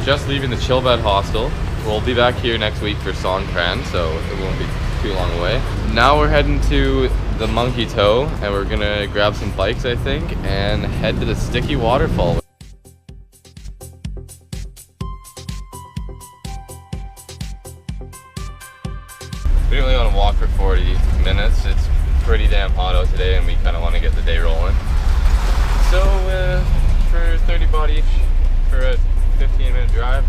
just leaving the Chillbed hostel. We'll be back here next week for Songkran, so it won't be too long away. Now we're heading to the Monkey Toe, and we're gonna grab some bikes, I think, and head to the Sticky Waterfall. We only want to walk for 40 minutes. It's pretty damn hot out today, and we kind of want to get the day rolling. So for 30 baht each for a 15-minute drive,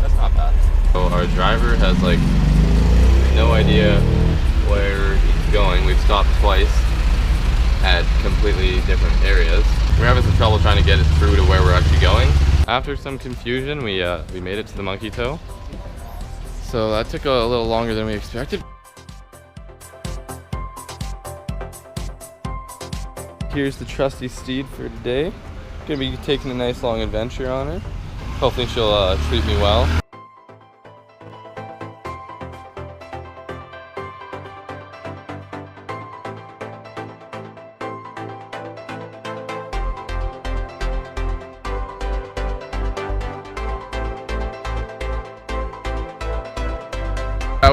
that's not bad. So our driver has like no idea where he's going. We've stopped twice at completely different areas. We're having some trouble trying to get it through to where we're actually going. After some confusion, we made it to the Monkey Toe. So that took a little longer than we expected. Here's the trusty steed for today. Gonna be taking a nice long adventure on her. Hopefully she'll treat me well.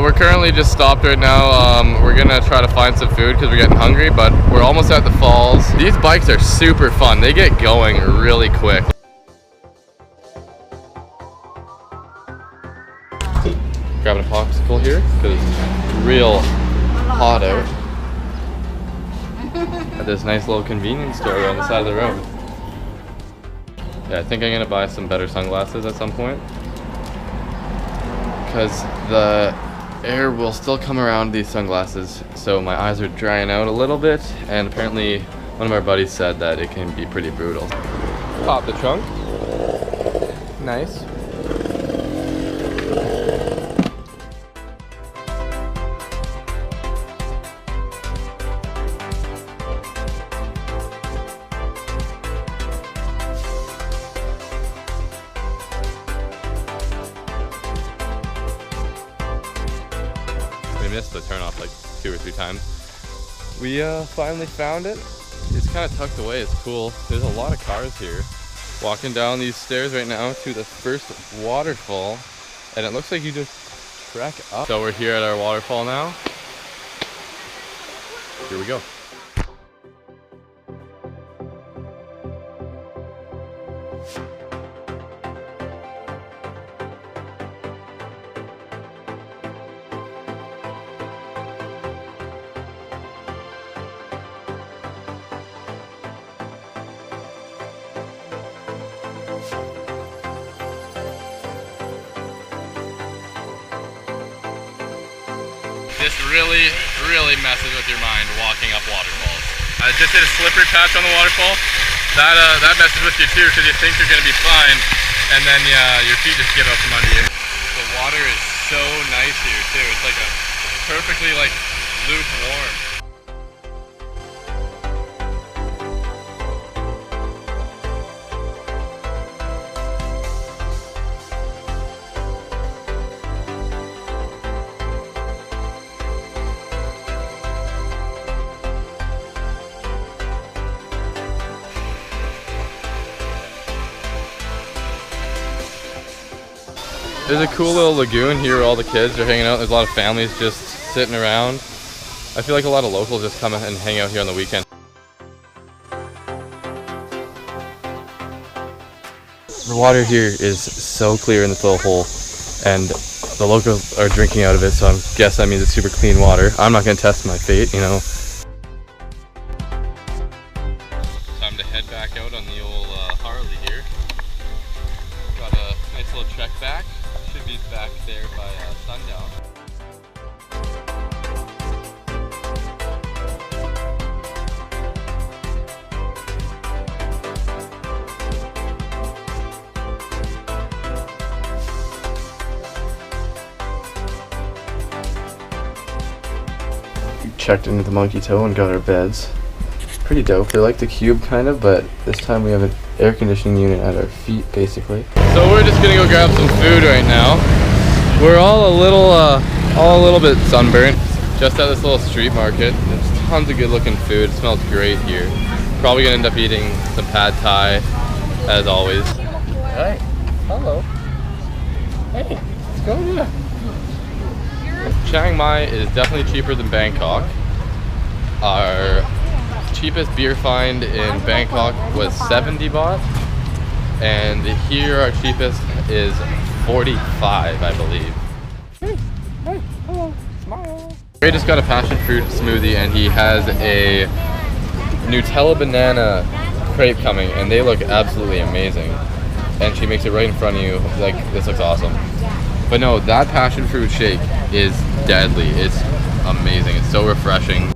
We're currently just stopped right now. We're gonna try to find some food because we're getting hungry, but we're almost at the falls. These bikes are super fun. They get going really quick. Grabbing a popsicle here because it's real hot out. At this nice little convenience store on the side of the road. Yeah, I think I'm gonna buy some better sunglasses at some point because the air will still come around these sunglasses, so my eyes are drying out a little bit, and apparently one of our buddies said that it can be pretty brutal. Pop the trunk. Nice. We missed the turnoff like 2 or 3 times. We finally found it. It's kind of tucked away. It's cool. There's a lot of cars here. Walking down these stairs right now to the first waterfall, and it looks like you just trek up. So we're here at our waterfall now. Here we go. This really messes with your mind walking up waterfalls. I just did a slippery patch on the waterfall. That messes with you too because you think you're going to be fine, and then your feet just give up from under you. The water is so nice here too. It's like a perfectly like lukewarm. There's a cool little lagoon here where all the kids are hanging out. There's a lot of families just sitting around. I feel like a lot of locals just come and hang out here on the weekend. The water here is so clear in this little hole, and the locals are drinking out of it, so I guess that means it's super clean water. I'm not gonna test my fate, you know. Time to head back out on the old Harley here. Got a nice little trek back. Should be back there by sundown. We checked into the Monkey Toe and got our beds. Pretty dope. They're like the cube kind of, but this time we have an air conditioning unit at our feet basically. So we're just gonna go grab some food right now. We're all a little bit sunburned. Just at this little street market. There's tons of good looking food. It smells great here. Probably gonna end up eating some pad thai as always. Hi. Hello. Hey, let's go. Yeah. Chiang Mai is definitely cheaper than Bangkok. Our cheapest beer find in Bangkok was 70 baht, and here our cheapest is 45, I believe. Hey, hello, smile. Ray just got a passion fruit smoothie, and he has a Nutella banana crepe coming, and they look absolutely amazing. And she makes it right in front of you. Like, this looks awesome. But no, that passion fruit shake is deadly. It's amazing. It's so refreshing.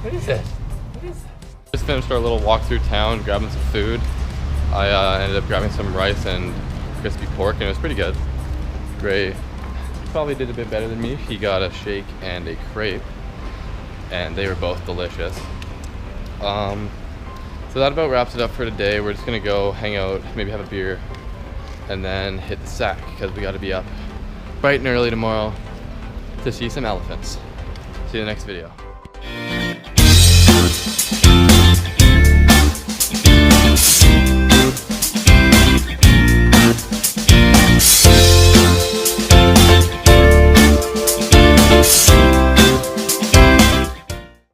What is it? What is it? Just finished our little walk through town, grabbing some food. I ended up grabbing some rice and crispy pork, and it was pretty good. Gray probably did a bit better than me. He got a shake and a crepe, and they were both delicious. So that about wraps it up for today. We're just gonna go hang out, maybe have a beer, and then hit the sack because we got to be up bright and early tomorrow to see some elephants. See you in the next video.